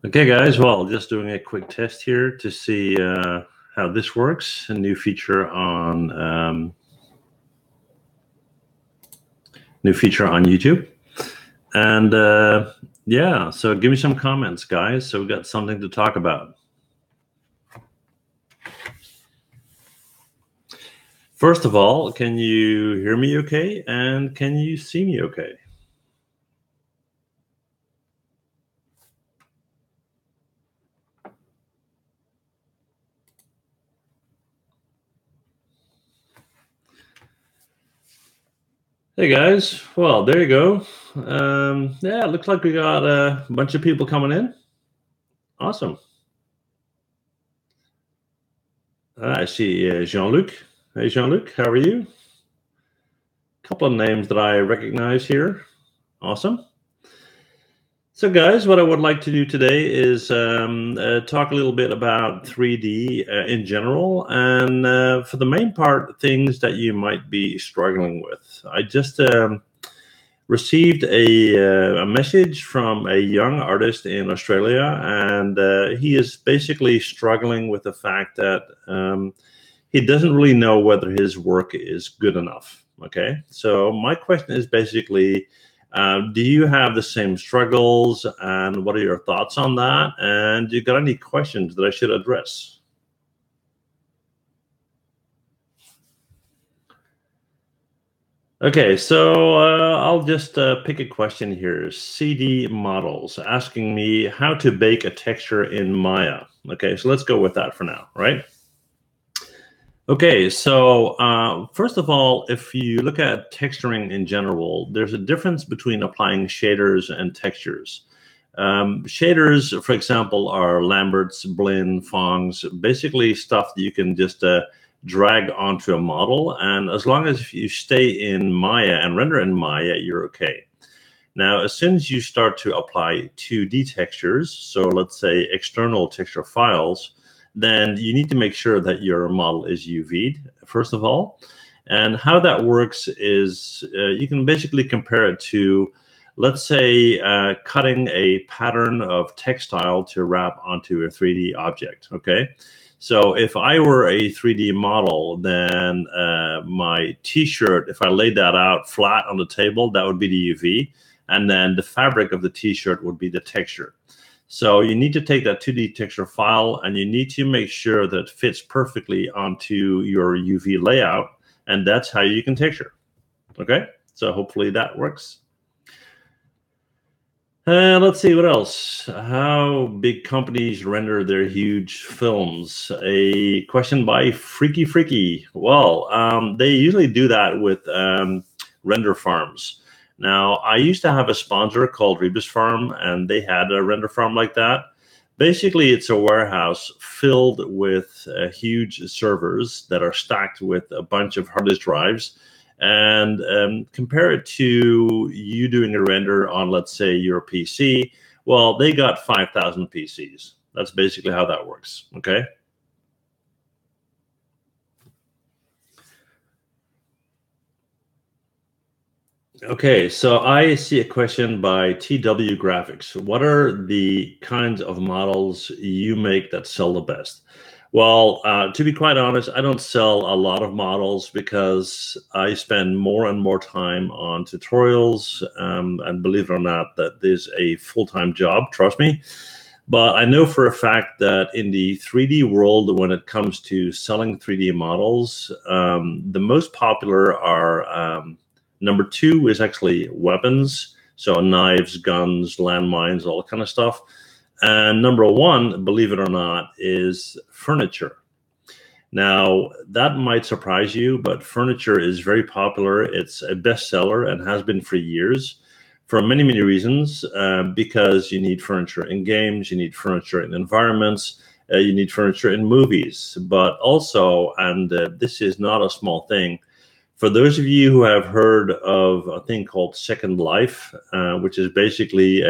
Okay, guys, well, just doing a quick test here to see how this works. A new feature on YouTube. And yeah, so give me some comments, guys. So we've got something to talk about. First of all, can you hear me okay? And can you see me okay? Hey guys, well, there you go. Yeah, it looks like we got a bunch of people coming in. Awesome. I see Jean-Luc. Hey, Jean-Luc, how are you? Couple of names that I recognize here. Awesome. So guys, what I would like to do today is talk a little bit about 3D in general, and for the main part, things that you might be struggling with. I just received a message from a young artist in Australia, and he is basically struggling with the fact that he doesn't really know whether his work is good enough. Okay, so my question is basically, do you have the same struggles, and what are your thoughts on that? And do you got any questions that I should address? Okay, so I'll just pick a question here. CD Models asking me how to bake a texture in Maya. Okay, so let's go with that for now, right? Okay, so first of all, if you look at texturing in general, there's a difference between applying shaders and textures. Shaders, for example, are Lamberts, Blinn, Fongs, basically stuff that you can just drag onto a model. And as long as you stay in Maya and render in Maya, you're okay. Now, as soon as you start to apply 2D textures, so let's say external texture files, then you need to make sure that your model is UV'd, first of all. And how that works is you can basically compare it to, let's say, cutting a pattern of textile to wrap onto a 3D object, okay? So if I were a 3D model, then my t-shirt, if I laid that out flat on the table, that would be the UV. And then the fabric of the t-shirt would be the texture. So you need to take that 2D texture file, and you need to make sure that it fits perfectly onto your UV layout, and that's how you can texture. Okay, so hopefully that works. Let's see what else. How big companies render their huge films? A question by Freaky Freaky. Well, they usually do that with render farms. Now, I used to have a sponsor called Rebus Farm, and they had a render farm like that. Basically, it's a warehouse filled with huge servers that are stacked with a bunch of hard disk drives. And compare it to you doing a render on, let's say, your PC. Well, they got 5,000 PCs. That's basically how that works, okay? Okay, so I see a question by TW Graphics. What are the kinds of models you make that sell the best? Well, to be quite honest, I don't sell a lot of models because I spend more and more time on tutorials, and believe it or not, that is a full-time job, trust me. But I know for a fact that in the 3D world, when it comes to selling 3D models, the most popular are number 2 is actually weapons, so knives, guns, landmines, all that kind of stuff. And number 1, believe it or not, is furniture. Now, that might surprise you, but furniture is very popular. It's a bestseller and has been for years for many, many reasons, because you need furniture in games, you need furniture in environments, you need furniture in movies, but also, and this is not a small thing, for those of you who have heard of a thing called Second Life, which is basically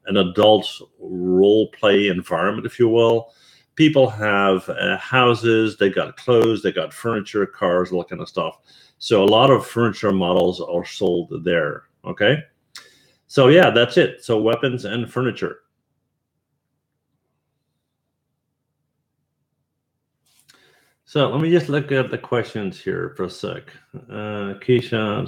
an adult role play environment, if you will, people have houses, they got clothes, they got furniture, cars, all that kind of stuff. So a lot of furniture models are sold there, okay? So yeah, that's it. So weapons and furniture. So let me just look at the questions here for a sec. Keisha,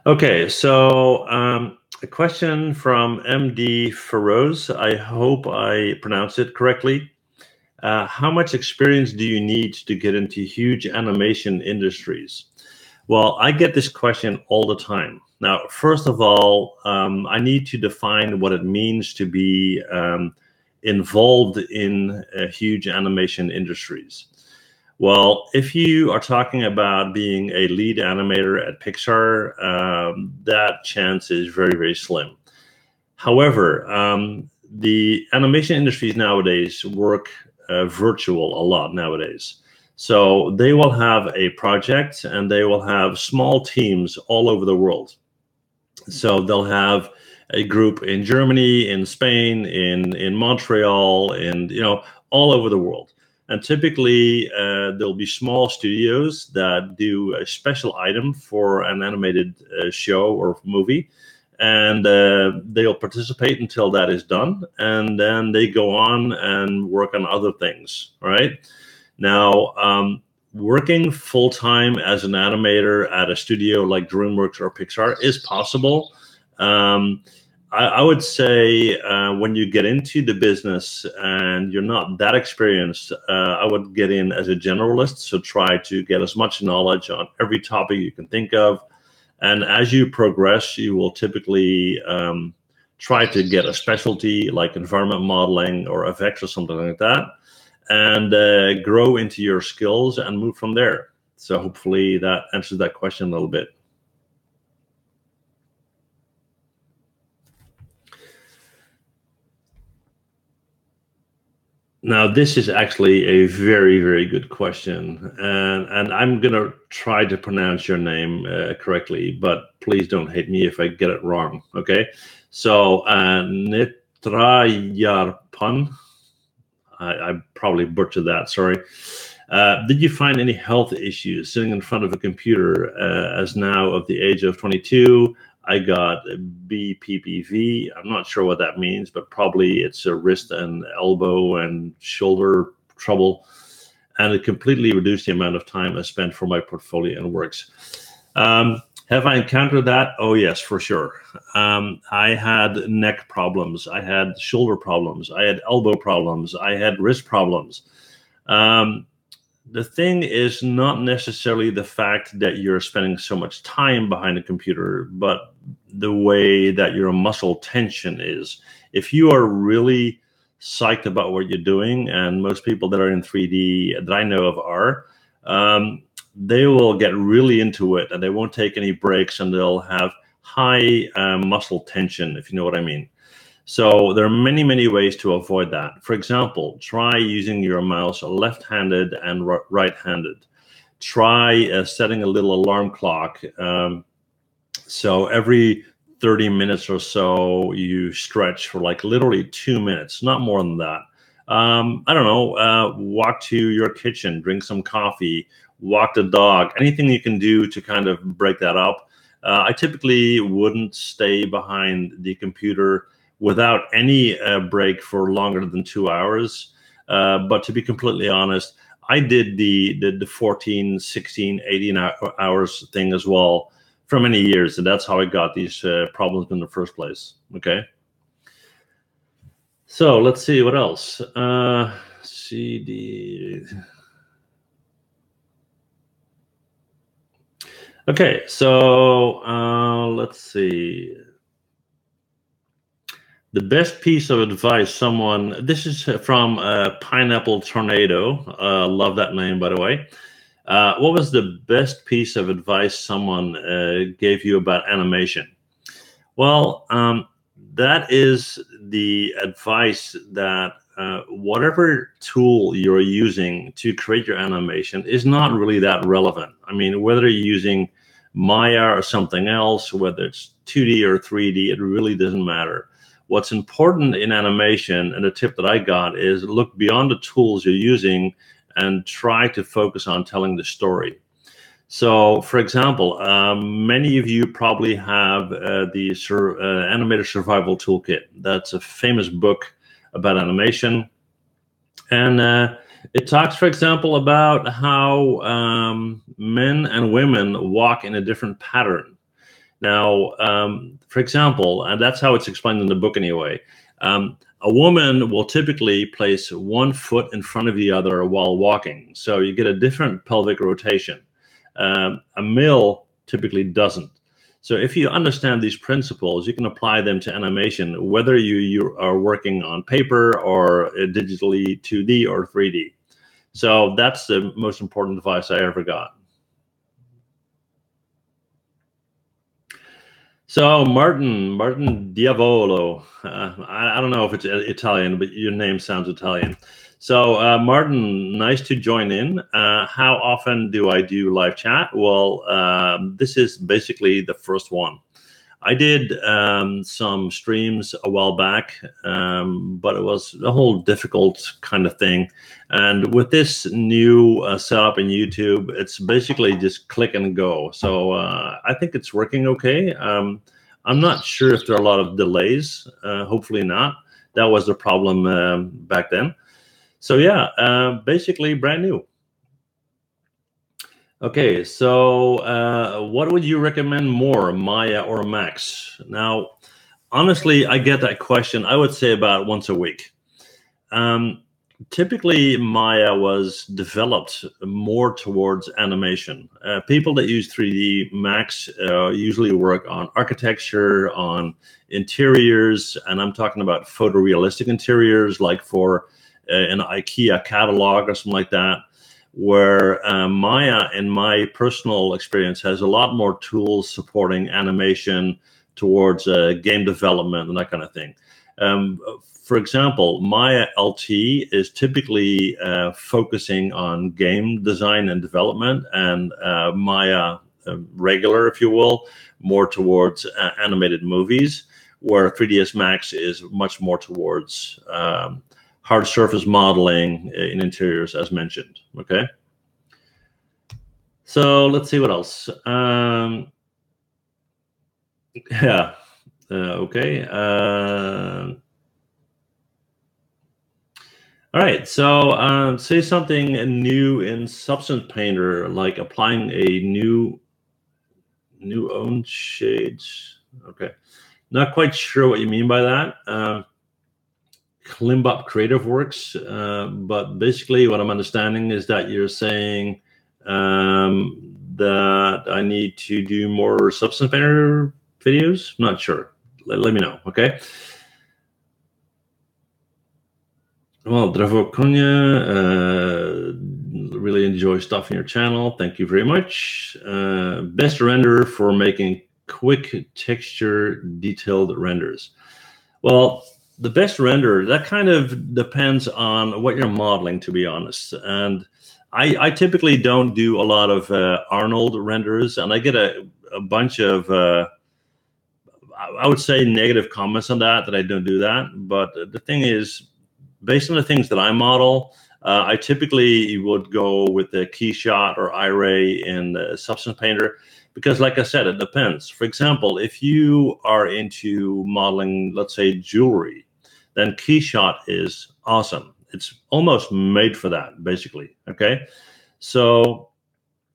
okay, so a question from MD Feroz. I hope I pronounced it correctly. How much experience do you need to get into huge animation industries? Well, I get this question all the time. Now, first of all, I need to define what it means to be involved in huge animation industries. Well, if you are talking about being a lead animator at Pixar, that chance is very, very slim. However, the animation industries nowadays work virtual a lot nowadays. So they will have a project and they will have small teams all over the world. So they'll have a group in Germany, in Spain, in Montreal, and all over the world. And typically there'll be small studios that do a special item for an animated show or movie. And they'll participate until that is done. And then they go on and work on other things, right? Now, working full-time as an animator at a studio like DreamWorks or Pixar is possible. I would say when you get into the business and you're not that experienced, I would get in as a generalist. So try to get as much knowledge on every topic you can think of. And as you progress, you will typically try to get a specialty like environment modeling or effects or something like that, and grow into your skills and move from there. So hopefully that answers that question a little bit. Now, this is actually a very, very good question. And I'm going to try to pronounce your name correctly, but please don't hate me if I get it wrong, okay? So, Nitrayarpan, I probably butchered that, sorry. Did you find any health issues sitting in front of a computer as now of the age of 22? I got BPPV. I'm not sure what that means, but probably it's a wrist and elbow and shoulder trouble. And it completely reduced the amount of time I spent for my portfolio and works. Have I encountered that? Oh, yes, for sure. I had neck problems. I had shoulder problems. I had elbow problems. I had wrist problems. The thing is not necessarily the fact that you're spending so much time behind a computer, but the way that your muscle tension is. If you are really psyched about what you're doing, and most people that are in 3D that I know of are, they will get really into it and they won't take any breaks and they'll have high muscle tension, if you know what I mean. So there are many, many ways to avoid that. For example, try using your mouse left-handed and right-handed. Try setting a little alarm clock. So every 30 minutes or so, you stretch for like literally 2 minutes, not more than that. I don't know, walk to your kitchen, drink some coffee, walk the dog, anything you can do to kind of break that up. I typically wouldn't stay behind the computer without any break for longer than 2 hours. But to be completely honest, I did the 14, 16, 18 hours thing as well for many years. And that's how I got these problems in the first place. Okay. So let's see what else. CD. Okay, so let's see. The best piece of advice someone, this is from Pineapple Tornado. Love that name, by the way. What was the best piece of advice someone gave you about animation? Well, that is the advice that whatever tool you're using to create your animation is not really that relevant. I mean, whether you're using Maya or something else, whether it's 2D or 3D, it really doesn't matter. What's important in animation, and the tip that I got, is look beyond the tools you're using and try to focus on telling the story. So, for example, many of you probably have the Animator Survival Toolkit. That's a famous book about animation. And it talks, for example, about how men and women walk in a different pattern. Now, for example, and that's how it's explained in the book anyway, a woman will typically place one foot in front of the other while walking. So you get a different pelvic rotation. A male typically doesn't. So if you understand these principles, you can apply them to animation, whether you are working on paper or digitally 2D or 3D. So that's the most important advice I ever got. So Martin Diavolo, I don't know if it's Italian, but your name sounds Italian. So Martin, nice to join in. How often do I do live chat? Well, this is basically the first one. I did some streams a while back, but it was a whole difficult kind of thing. And with this new setup in YouTube, it's basically just click and go. So I think it's working okay. I'm not sure if there are a lot of delays. Hopefully not. That was the problem back then. So yeah, basically brand new. Okay, so what would you recommend more, Maya or Max? Now, honestly, I get that question, I would say about once a week. Typically, Maya was developed more towards animation. People that use 3D Max usually work on architecture, on interiors, and I'm talking about photorealistic interiors, like for an IKEA catalog or something like that. Where Maya, in my personal experience, has a lot more tools supporting animation towards game development and that kind of thing. For example, Maya LT is typically focusing on game design and development, and Maya regular, if you will, more towards animated movies, where 3ds Max is much more towards hard surface modeling in interiors, as mentioned. Okay. So let's see what else. Yeah. Okay. All right. So say something new in Substance Painter, like applying a new own shades. Okay. Not quite sure what you mean by that. Klimbop Creative Works, but basically what I'm understanding is that you're saying that I need to do more Substance Painter videos. Not sure. Let me know. Okay. Well, Dravo Konya, really enjoy stuff in your channel. Thank you very much. Best render for making quick texture detailed renders. Well, the best render, that kind of depends on what you're modeling, to be honest. And I typically don't do a lot of Arnold renders, and I get a bunch of, I would say, negative comments on that I don't do that. But the thing is, based on the things that I model, I typically would go with the Keyshot or iRay in the Substance Painter. Because like I said, it depends. For example, if you are into modeling, let's say, jewelry, then Keyshot is awesome. It's almost made for that, basically. Okay. So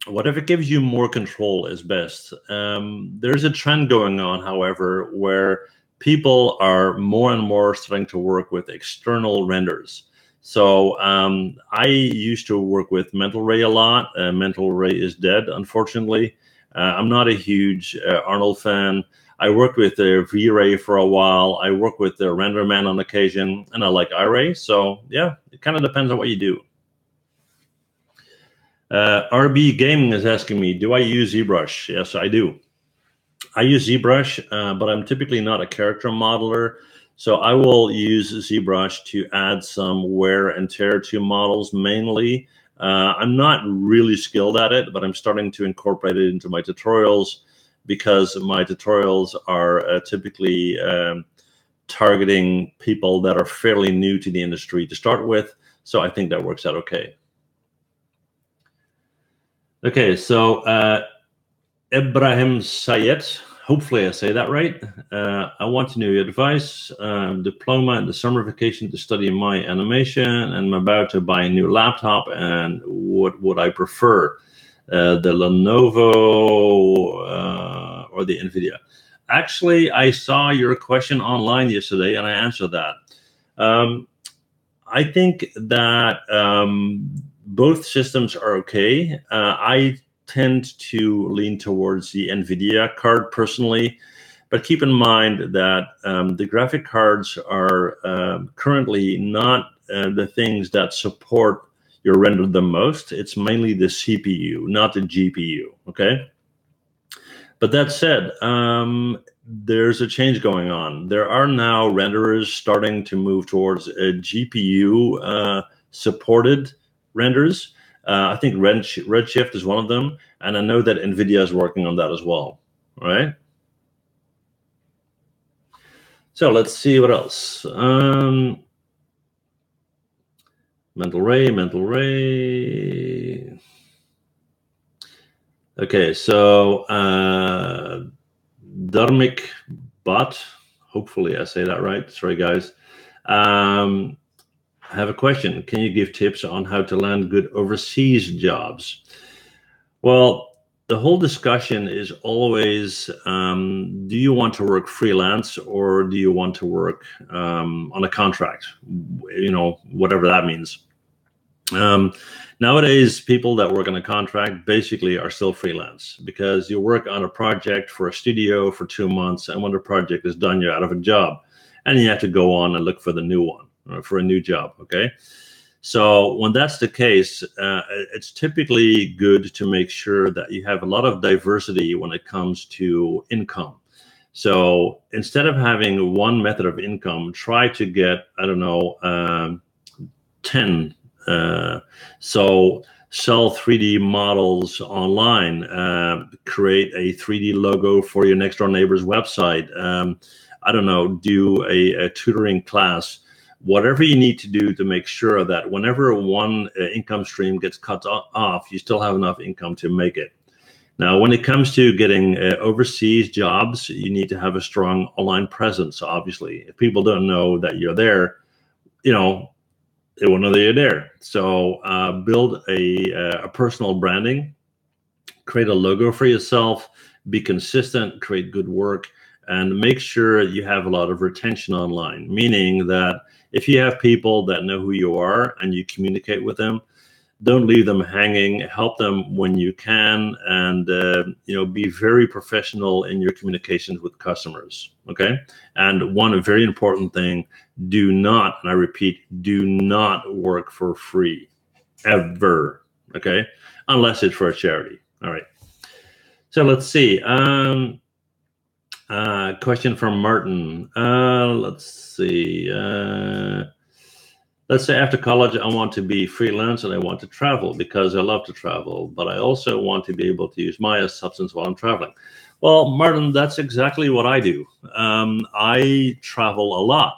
whatever gives you more control is best. There's a trend going on, however, where people are more and more starting to work with external renders. So I used to work with Mental Ray a lot. Mental Ray is dead, unfortunately. I'm not a huge Arnold fan. I worked with V-Ray for a while. I work with the RenderMan on occasion, and I like iRay. So yeah, it kind of depends on what you do. RB Gaming is asking me, do I use ZBrush? Yes, I do. I use ZBrush, but I'm typically not a character modeler. So I will use ZBrush to add some wear and tear to models mainly. I'm not really skilled at it, but I'm starting to incorporate it into my tutorials, because my tutorials are typically targeting people that are fairly new to the industry to start with. So I think that works out okay. Okay, so Ibrahim Sayed, hopefully I say that right. I want to know your advice. Diploma in the summer vacation to study my animation, and I'm about to buy a new laptop. And what would I prefer, the Lenovo or the Nvidia? Actually, I saw your question online yesterday, and I answered that. I think that both systems are okay. I tend to lean towards the Nvidia card personally, but keep in mind that the graphic cards are currently not the things that support your render the most. It's mainly the CPU, not the GPU, okay? But that said, there's a change going on. There are now renderers starting to move towards a GPU supported renders. I think Redshift is one of them, and I know that Nvidia is working on that as well. All right. So let's see what else. Mental Ray. Okay, so Dharmik Bot, hopefully I say that right. Sorry, guys. I have a question. Can you give tips on how to land good overseas jobs? Well, the whole discussion is always, do you want to work freelance or do you want to work on a contract? You know, whatever that means. Nowadays, people that work on a contract basically are still freelance because you work on a project for a studio for 2 months, and when the project is done, you're out of a job, and you have to go on and look for the new one, for a new job, okay? So when that's the case, it's typically good to make sure that you have a lot of diversity when it comes to income. So instead of having one method of income, try to get, I don't know, 10. So sell 3D models online, create a 3D logo for your next door neighbor's website. I don't know, do a tutoring class, whatever you need to do to make sure that whenever one income stream gets cut off, you still have enough income to make it. Now, when it comes to getting overseas jobs, you need to have a strong online presence, obviously. If people don't know that you're there, you know, they will know that you're there. So build a personal branding, create a logo for yourself, be consistent, create good work, and make sure you have a lot of retention online, meaning that if you have people that know who you are and you communicate with them, don't leave them hanging, help them when you can, and you know, be very professional in your communications with customers, okay? And one very important thing, do not, and I repeat, do not work for free, ever, okay? Unless it's for a charity, all right? So let's see, question from Martin. Let's see, let's say after college, I want to be freelance and I want to travel because I love to travel, but I also want to be able to use Maya Substance while I'm traveling. Well, Martin, that's exactly what I do. I travel a lot.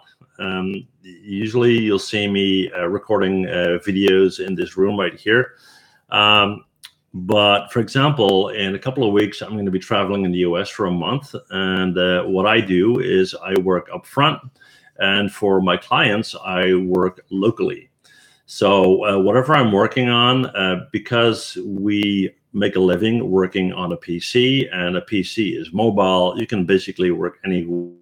Usually you'll see me recording videos in this room right here. But for example, in a couple of weeks, I'm going to be traveling in the US for a month. And what I do is I work up front. And for my clients, I work locally. So whatever I'm working on, because we make a living working on a PC, and a PC is mobile, you can basically work anywhere